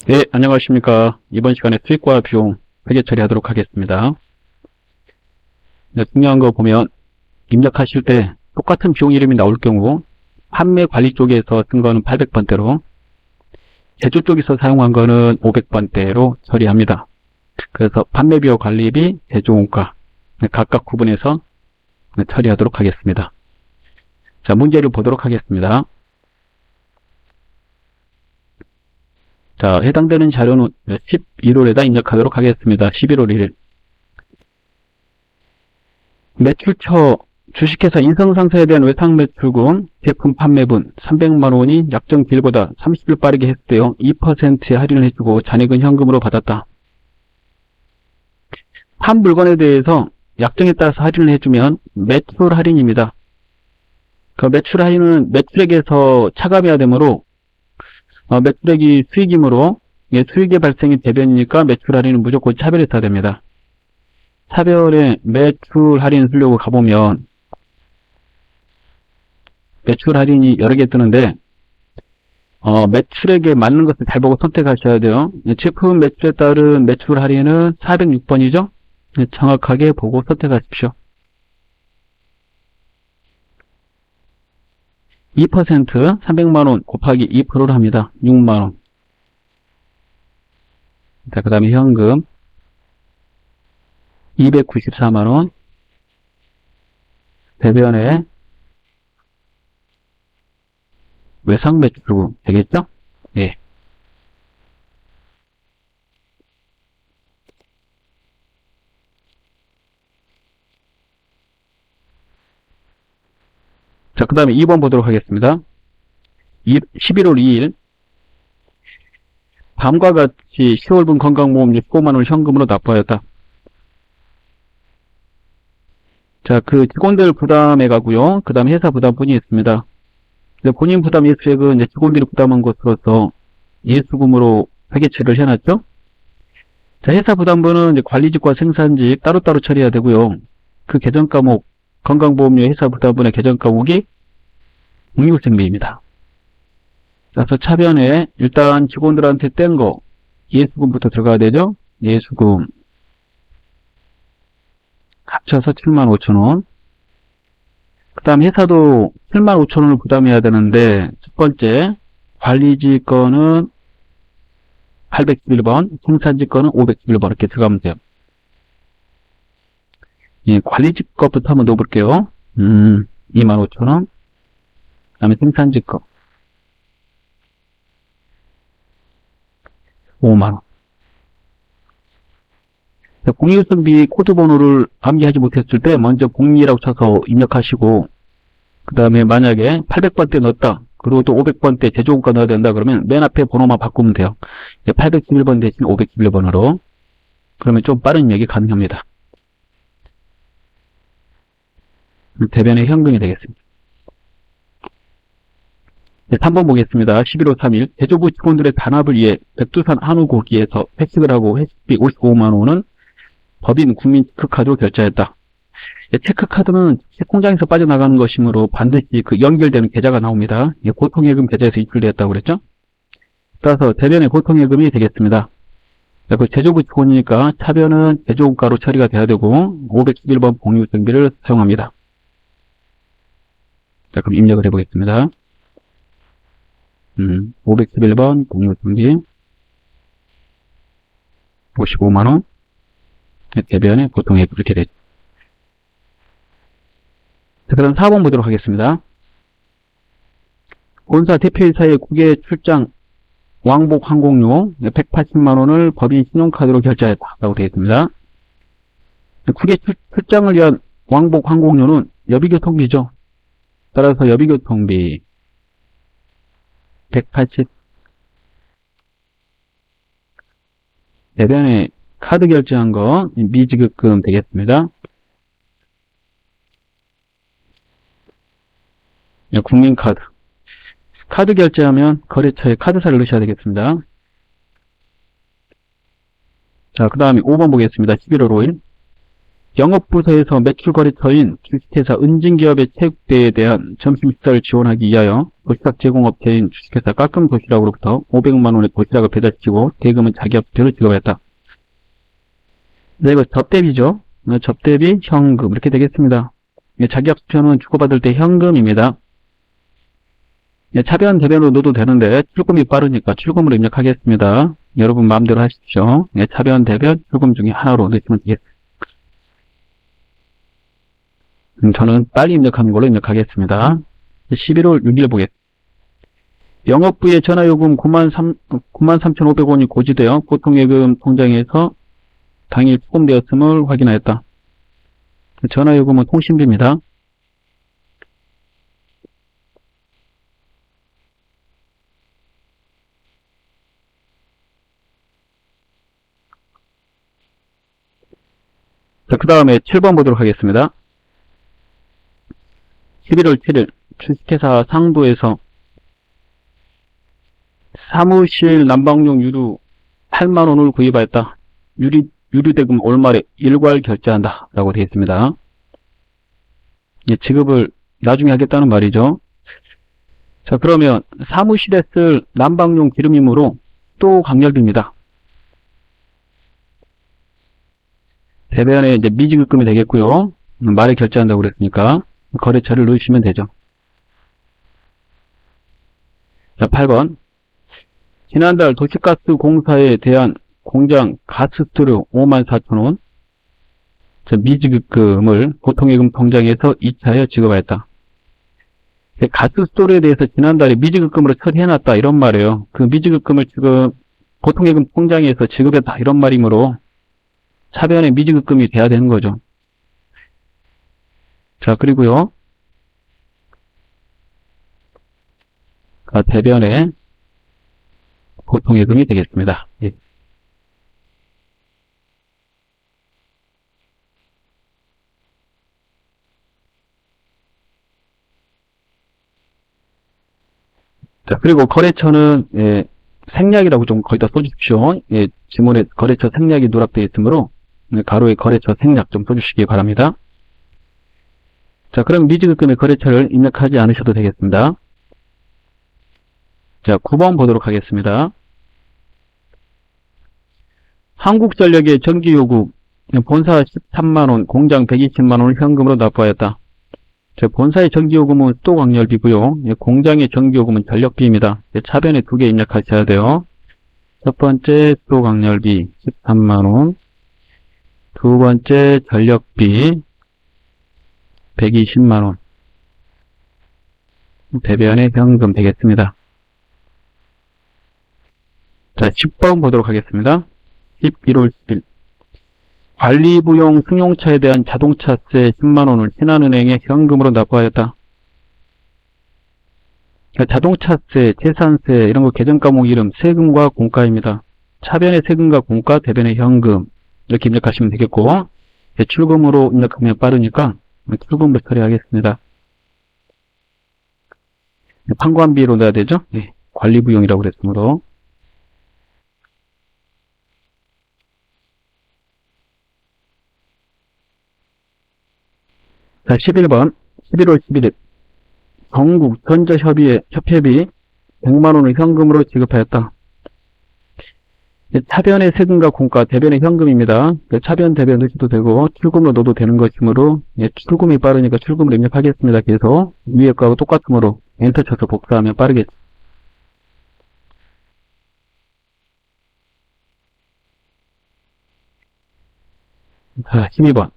네, 안녕하십니까. 이번 시간에 수익과 비용 회계 처리하도록 하겠습니다. 네, 중요한 거 보면 입력하실 때 똑같은 비용 이름이 나올 경우 판매 관리 쪽에서 쓴 거는 800번대로 제조 쪽에서 사용한 거는 500번대로 처리합니다. 그래서 판매비용 관리비, 제조원가 각각 구분해서 처리하도록 하겠습니다. 자, 문제를 보도록 하겠습니다. 자, 해당되는 자료는 11월에다 입력하도록 하겠습니다. 11월 1일. 매출처 주식회사 인성상사에 대한 외상매출금 제품 판매분 300만원이 약정 기일보다 30일 빠르게 했을 때요 2%의 할인을 해주고 잔액은 현금으로 받았다. 판 물건에 대해서 약정에 따라서 할인을 해주면 매출 할인입니다. 그 매출 할인은 매출액에서 차감해야 되므로 매출액이 수익이므로 수익의 발생이 대변이니까 매출 할인은 무조건 차별해서 됩니다. 차별에 매출 할인 쓰려고 가보면 매출 할인이 여러 개 뜨는데 매출액에 맞는 것을 잘 보고 선택하셔야 돼요. 제품 매출에 따른 매출 할인은 406번이죠. 정확하게 보고 선택하십시오. 2% 300만원 곱하기 2%를 합니다. 6만원. 자, 그 다음에 현금 294만원 대변에 외상 매출금 되겠죠? 예. 자, 그 다음에 2번 보도록 하겠습니다. 11월 2일 다음과 같이 10월분 건강보험료 15만원을 현금으로 납부하였다. 자, 그 직원들 부담해 가고요. 그 다음에 회사 부담분이 있습니다. 본인 부담 예수액은 이제 직원들이 부담한 것으로서 예수금으로 회계처리를 해놨죠. 자, 회사 부담분은 이제 관리직과 생산직 따로따로 처리해야 되고요. 그 계정 과목, 건강보험료 회사 부담분의 계정 과목이 공유생비입니다. 그래서 차변에 일단 직원들한테 뗀 거 예수금부터 들어가야 되죠. 예수금 합쳐서 75,000원. 그 다음 회사도 75,000원을 부담해야 되는데 첫 번째 관리직 거는 811번, 생산직 거는 511번 이렇게 들어가면 돼요. 예, 관리직 거부터 한번 넣어볼게요. 25,000원. 그 다음에 생산직 거 5만원. 공유성비 코드 번호를 암기하지 못했을 때 먼저 02라고 쳐서 입력하시고 그 다음에 만약에 800번대 넣었다. 그리고 또 500번대 제조원가 넣어야 된다. 그러면 맨 앞에 번호만 바꾸면 돼요. 811번 대신 511번으로. 그러면 좀 빠른 입력이 가능합니다. 대변의 현금이 되겠습니다. 3번 보겠습니다. 11월 3일 제조부 직원들의 단합을 위해 백두산 한우고기에서 회식을 하고 회식비 55만원은 법인 국민 체크카드로 결제했다. 체크카드는 통장에서 빠져나가는 것이므로 반드시 그 연결되는 계좌가 나옵니다. 고통예금 계좌에서 입출되었다고 그랬죠? 따라서 대변의 고통예금이 되겠습니다. 그 제조부 직원이니까 차변은 제조원가로 처리가 돼야 되고 511번 공유증비를 사용합니다. 자, 그럼 입력을 해보겠습니다. 511번 공유증비 55만원 대변의 고통예금 이렇게 되죠. 자, 그럼 4번 보도록 하겠습니다. 본사 대표이사의 국외 출장 왕복 항공료 180만원을 법인 신용카드로 결제했다고 되어 있습니다. 국외 출장을 위한 왕복 항공료는 여비교통비죠. 따라서 여비교통비 180 대변에 카드 결제한 거 미지급금 되겠습니다. 국민카드 카드 결제하면 거래처에 카드사를 넣으셔야 되겠습니다. 자, 그 다음에 5번 보겠습니다. 11월 5일 영업부서에서 매출거래처인 주식회사 은진기업의 체육대회에 대한 점심 식사를 지원하기 위하여 도시락 제공업체인 주식회사 까끔도시락으로부터 500만원의 도시락을 배달시키고 대금은 자기 합표로 지급하였다. 네, 이거 접대비죠. 접대비, 현금 이렇게 되겠습니다. 자기 합표는 주고받을 때 현금입니다. 차변, 대변으로 넣어도 되는데 출금이 빠르니까 출금으로 입력하겠습니다. 여러분 마음대로 하십시오. 차변, 대변, 출금 중에 하나로 넣으시면 되겠습니다. 저는 빨리 입력하는 걸로 입력하겠습니다. 11월 6일 보겠습니다. 영업부의 전화요금 93,500원이 고지되어 보통예금 통장에서 당일 수금되었음을 확인하였다. 전화요금은 통신비입니다. 자, 그 다음에 7번 보도록 하겠습니다. 11월 7일 주식회사 상도에서 사무실 난방용 유류 8만원을 구입하였다. 유류대금 올 말에 일괄 결제한다 라고 되어 있습니다. 지급을 나중에 하겠다는 말이죠. 자, 그러면 사무실에 쓸 난방용 기름이므로 또 강렬비입니다. 대변에 이제 미지급금이 되겠고요. 말에 결제한다고 그랬으니까 거래처를 넣으시면 되죠. 자, 8번. 지난달 도시가스 공사에 대한 공장 가스수로 54,000원 미지급금을 보통예금 통장에서 2차에 지급하였다. 가스수로에 대해서 지난달에 미지급금으로 처리해놨다 이런 말이에요. 그 미지급금을 지금 보통예금 통장에서 지급했다 이런 말이므로 차변에 미지급금이 돼야 되는 거죠. 자, 그리고요. 대변에 보통예금이 되겠습니다. 예. 자, 그리고 거래처는 생략이라고 좀 거기다 써주십시오. 지문에 거래처 생략이 누락되어 있으므로 가로에 거래처 생략 좀 써주시기 바랍니다. 자, 그럼 미지급금의 거래처를 입력하지 않으셔도 되겠습니다. 자, 9번 보도록 하겠습니다. 한국전력의 전기요금 본사 13만원, 공장 120만원을 현금으로 납부하였다. 자, 본사의 전기요금은 수도광열비고요. 공장의 전기요금은 전력비입니다. 차변에 두 개 입력하셔야 돼요. 첫 번째 수도광열비 13만원, 두 번째 전력비 120만원. 대변에 현금 되겠습니다. 자, 10번 보도록 하겠습니다. 11월 10일. 관리부용 승용차에 대한 자동차세 10만원을 신한은행에 현금으로 납부하였다. 자동차세, 재산세, 이런 거 계정과목 이름, 세금과 공과입니다. 차변의 세금과 공과, 대변의 현금. 이렇게 입력하시면 되겠고, 출금으로 입력하면 빠르니까 출금으로 처리하겠습니다. 판관비로 넣어야 되죠? 네, 관리부용이라고 그랬으므로. 자, 11번, 11월 11일. 전국 전자협의회 협회비 100만원을 현금으로 지급하였다. 차변의 세금과 공과, 대변의 현금입니다. 차변, 대변 넣으셔도 되고, 출금으로 넣어도 되는 것이므로, 출금이 빠르니까 출금을 입력하겠습니다. 계속, 위에 거하고 똑같으므로 엔터 쳐서 복사하면 빠르겠죠. 자, 12번.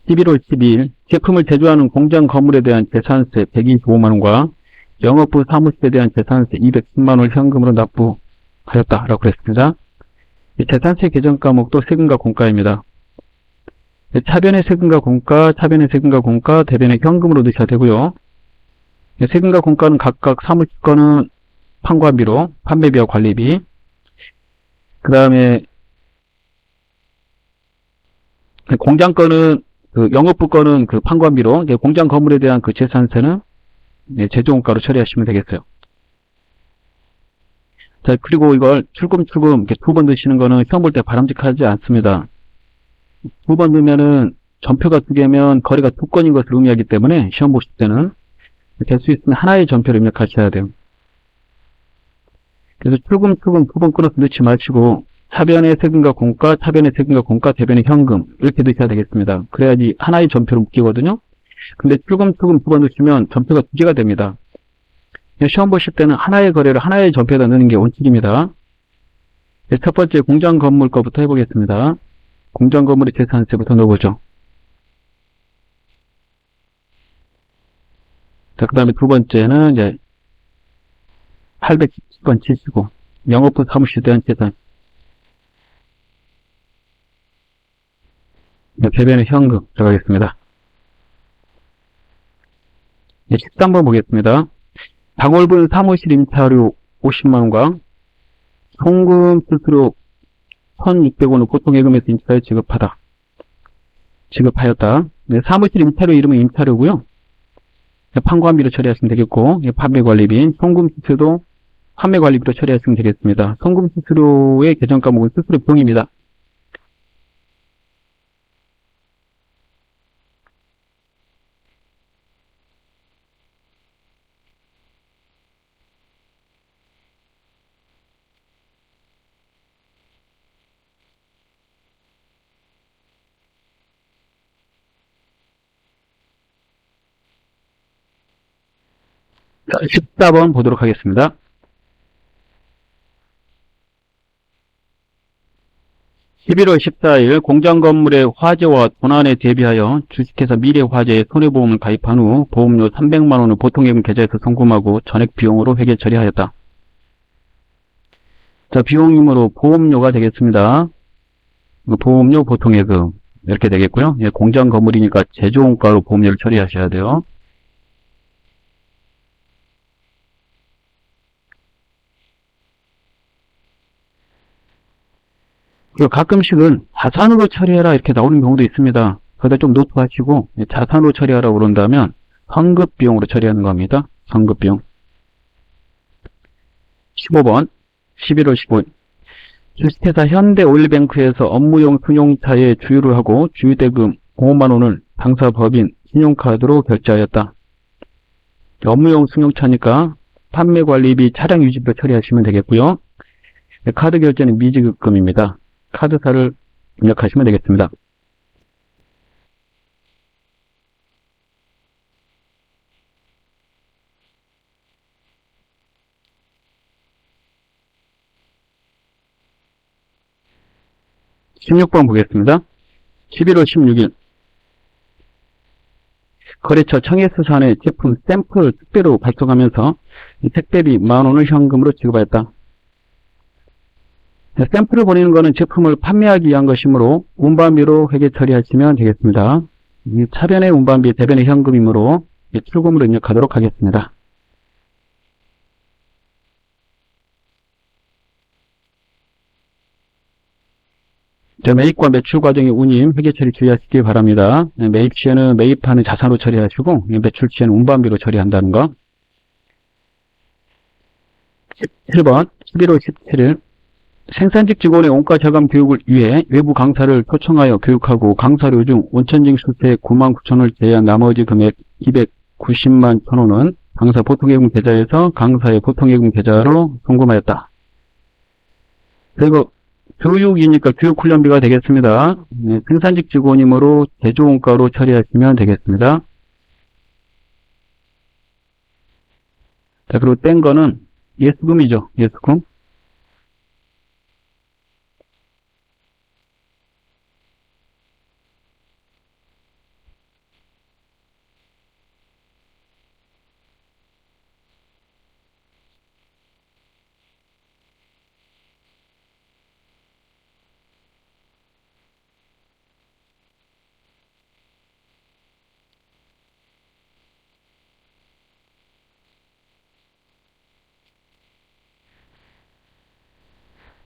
11월 12일 제품을 제조하는 공장 건물에 대한 재산세 125만원과 영업부 사무실에 대한 재산세 210만원을 현금으로 납부하였다라고 그랬습니다. 재산세 계정 과목도 세금과 공과입니다. 차변의 세금과 공과, 차변의 세금과 공과, 대변의 현금으로 넣으셔야 되고요. 세금과 공과는 각각 사무실 거는 판관비로, 판매비와 관리비, 그 다음에 공장 거는 영업부 거는 판관비로, 공장 건물에 대한 재산세는 제조원가로 처리하시면 되겠어요. 자, 그리고 이걸 출금 이렇게 두 번 넣으시는 거는 시험 볼 때 바람직하지 않습니다. 두 번 넣으면은 전표가 두 개면 거리가 두 건인 것을 의미하기 때문에 시험 보실 때는 될 수 있으면 하나의 전표를 입력하셔야 돼요. 그래서 출금 두 번 끊어서 넣지 마시고 차변의 세금과 공과, 차변의 세금과 공과, 대변의 현금 이렇게 넣으셔야 되겠습니다. 그래야지 하나의 전표로 묶이거든요. 근데 출금 두 번 넣으시면 전표가 두 개가 됩니다. 시험 보실 때는 하나의 거래를 하나의 전표에다 넣는 게 원칙입니다. 첫 번째 공장 건물 거부터 해보겠습니다. 공장 건물의 재산세부터 넣어보죠. 자, 그 다음에 두 번째는 이제 817번 치시고 영업부 사무실에 대한 재산. 대변의 현금 들어가겠습니다. 13번 보겠습니다. 박월분 사무실 임차료 50만원과 송금 수수료 1,600원을 보통예금에서 임차료에 지급하였다. 네, 사무실 임차료 이름은 임차료고요. 판관비로 처리하시면 되겠고, 판매관리비, 송금 수수료도 판매관리비로 처리하시면 되겠습니다. 송금 수수료의 계정 과목은 수수료 비용입니다. 자, 14번 보도록 하겠습니다. (11월 14일) 공장 건물의 화재와 도난에 대비하여 주식회사 미래화재에 손해보험을 가입한 후 보험료 300만원을 보통예금 계좌에서 송금하고 전액 비용으로 회계 처리하였다. 자, 비용이므로 보험료가 되겠습니다. 보험료 보통예금 이렇게 되겠고요. 공장 건물이니까 제조원가로 보험료를 처리하셔야 돼요. 그리고 가끔씩은 자산으로 처리해라 이렇게 나오는 경우도 있습니다. 거기다 좀 노트하시고 자산으로 처리하라고 그런다면 선급비용으로 처리하는 겁니다. 선급비용. 15번 11월 15일 주식회사 현대오일뱅크에서 업무용 승용차에 주유를 하고 주유대금 5만원을 당사 법인 신용카드로 결제하였다. 업무용 승용차니까 판매관리비 차량유지비로 처리하시면 되겠고요. 카드 결제는 미지급금입니다. 카드사를 입력하시면 되겠습니다. (16번) 보겠습니다. 11월 16일 거래처 청해수산에 제품 샘플을 택배로 발송하면서 택배비 만원을 현금으로 지급하였다. 샘플을 보내는 것은 제품을 판매하기 위한 것이므로 운반비로 회계 처리하시면 되겠습니다. 차변의 운반비, 대변의 현금이므로 출금으로 입력하도록 하겠습니다. 매입과 매출 과정의 운임, 회계 처리 주의하시기 바랍니다. 매입 시에는 매입하는 자산으로 처리하시고 매출 시에는 운반비로 처리한다는 거. 17번 11월 17일 생산직 직원의 원가 절감 교육을 위해 외부 강사를 초청하여 교육하고 강사료 중 원천징 수세 99,000원을 제외한 나머지 금액 290만 1,000원은 강사 보통예금 계좌에서 강사의 보통예금 계좌로 송금하였다. 그리고 교육이니까 교육훈련비가 되겠습니다. 생산직 직원이므로 제조원가로 처리하시면 되겠습니다. 자, 그리고 뗀 거는 예수금이죠. 예수금.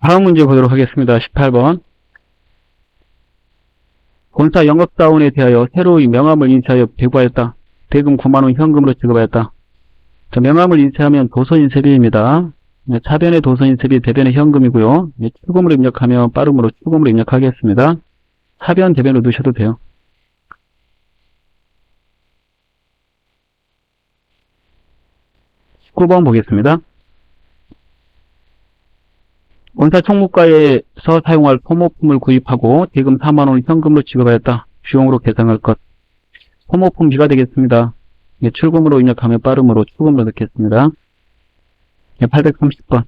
다음 문제 보도록 하겠습니다. 18번. 본사 영업사원에 대하여 새로이 명함을 인쇄하여 배부하였다. 대금 9만원 현금으로 지급하였다. 자, 명함을 인쇄하면 도서인쇄비입니다. 차변의 도서인쇄비, 대변의 현금이고요. 출금으로 입력하면 빠름으로 출금으로 입력하겠습니다. 차변, 대변으로 넣으셔도 돼요. 19번 보겠습니다. 원사총무과에서 사용할 소모품을 구입하고 대금 4만원을 현금으로 지급하였다. 비용으로 계산할 것. 소모품비가 되겠습니다. 출금으로 입력하면 빠름으로 출금으로 넣겠습니다. 830번.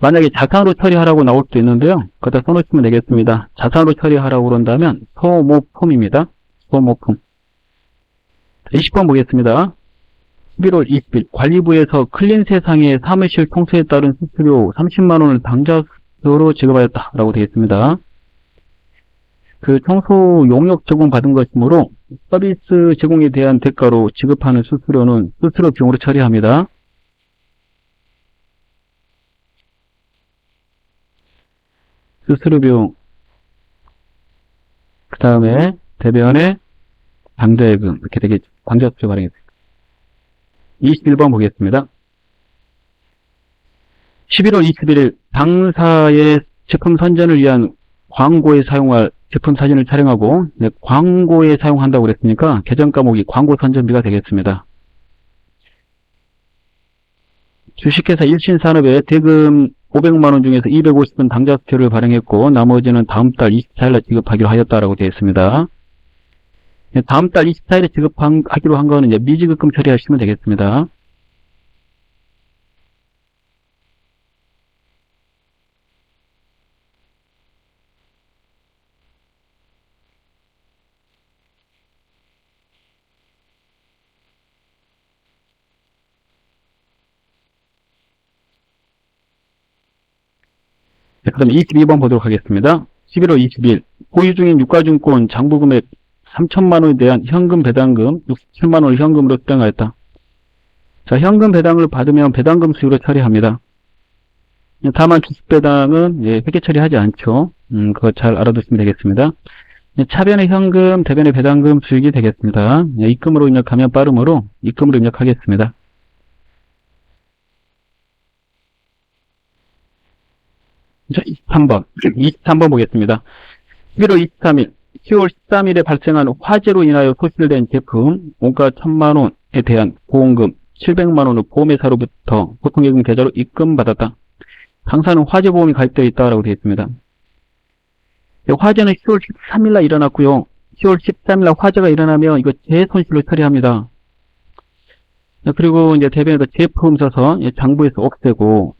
만약에 자산으로 처리하라고 나올 수도 있는데요. 거기다 써놓으시면 되겠습니다. 자산으로 처리하라고 그런다면 소모품입니다. 소모품. 20번 보겠습니다. 11월 20일 관리부에서 클린 세상의 사무실 통수에 따른 수수료 30만원을 당좌수로 지급하였다 라고 되어 있습니다. 그 청소 용역 제공 받은 것이므로 서비스 제공에 대한 대가로 지급하는 수수료는 수수료 비용으로 처리합니다. 수수료 비용, 그 다음에 대변의 당좌예금 이렇게 되겠죠. 당좌수표 발행했습니다. 21번 보겠습니다. 11월 21일 당사의 제품 선전을 위한 광고에 사용할 제품 사진을 촬영하고 광고에 사용한다고 그랬으니까 계정 과목이 광고 선전비가 되겠습니다. 주식회사 일신산업에 대금 500만원 중에서 250은 당좌수표를 발행했고 나머지는 다음 달 24일에 지급하기로 하였다라고 되어 있습니다. 다음 달 24일에 지급하기로 한 거는 이제 미지급금 처리하시면 되겠습니다. 그 다음에 22번 보도록 하겠습니다. 11월 20일 보유 중인 유가증권 장부금액 3천만원에 대한 현금 배당금 67만원을 현금으로 수령하였다. 자, 현금 배당을 받으면 배당금 수익으로 처리합니다. 다만 주식 배당은 회계 처리하지 않죠. 그거 잘 알아두시면 되겠습니다. 차변의 현금, 대변의 배당금 수익이 되겠습니다. 입금으로 입력하면 빠름으로 입금으로 입력하겠습니다. 자, 23번 보겠습니다. 11월 23일, 10월 13일에 발생한 화재로 인하여 소실된 제품 원가 1000만원에 대한 보험금 700만원을 보험회사로부터 보통예금 계좌로 입금받았다. 당사는 화재보험이 가입되어 있다고 되어 있습니다. 화재는 10월 13일날 일어났고요. 10월 13일날 화재가 일어나면 이거 재손실로 처리합니다. 그리고 이제 대변에서 제품 써서 장부에서 없애고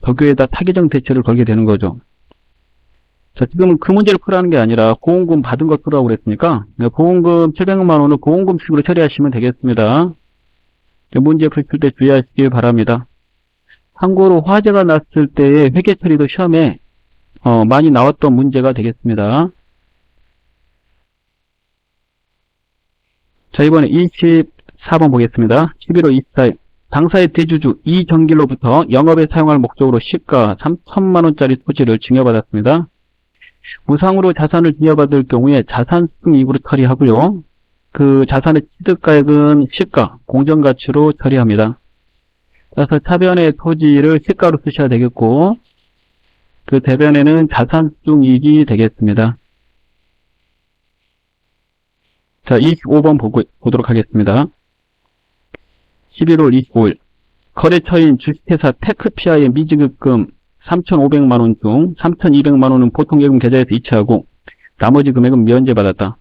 덕유에다 타개정 대체를 걸게 되는 거죠. 자, 지금은 그 문제를 풀어하는 게 아니라 보험금 받은 걸 풀어라고 그랬으니까 보험금 700만원을 보험금식으로 처리하시면 되겠습니다. 문제 풀 때 주의하시길 바랍니다. 참고로 화재가 났을 때의 회계 처리도 시험에 많이 나왔던 문제가 되겠습니다. 자, 이번에 24번 보겠습니다. 11월 24일 당사의 대주주 이정길로부터 영업에 사용할 목적으로 시가 3천만원짜리 토지를 증여받았습니다. 무상으로 자산을 증여받을 경우에 자산수증 이익으로 처리하고요. 그 자산의 취득가액은 시가, 공정가치로 처리합니다. 그래서 차변의 토지를 시가로 쓰셔야 되겠고 그 대변에는 자산수증 이익이 되겠습니다. 자, 25번 보도록 하겠습니다. 11월 25일 거래처인 주식회사 테크피아의 미지급금 3,500만원 중 3,200만원은 보통예금 계좌에서 이체하고 나머지 금액은 면제받았다.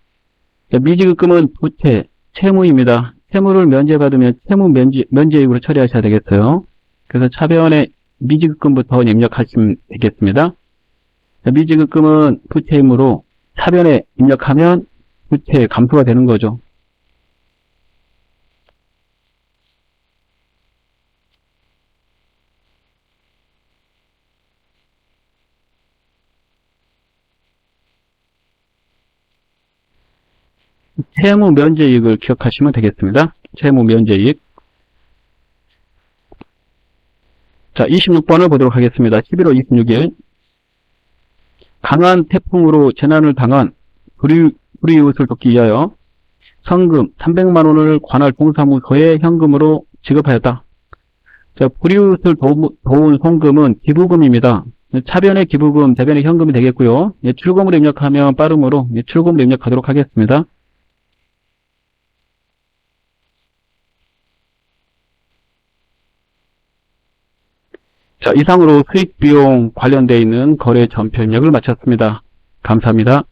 미지급금은 부채, 채무입니다. 채무를 면제받으면 채무 면제이익으로 처리하셔야 되겠어요. 그래서 차변에 미지급금부터 입력하시면 되겠습니다. 미지급금은 부채이므로 차변에 입력하면 부채 감소가 되는 거죠. 채무 면제이익을 기억하시면 되겠습니다. 채무 면제이익. 자, 26번을 보도록 하겠습니다. 11월 26일 강한 태풍으로 재난을 당한 불이웃을 돕기 위하여 성금 300만원을 관할 동사무소에 현금으로 지급하였다. 자, 불이웃을 도운 송금은 기부금입니다. 차변의 기부금, 대변의 현금이 되겠고요. 출금으로 입력하면 빠름으로 출금으로 입력하도록 하겠습니다. 자, 이상으로 수익 비용 관련되어 있는 거래 전표 입력을 마쳤습니다. 감사합니다.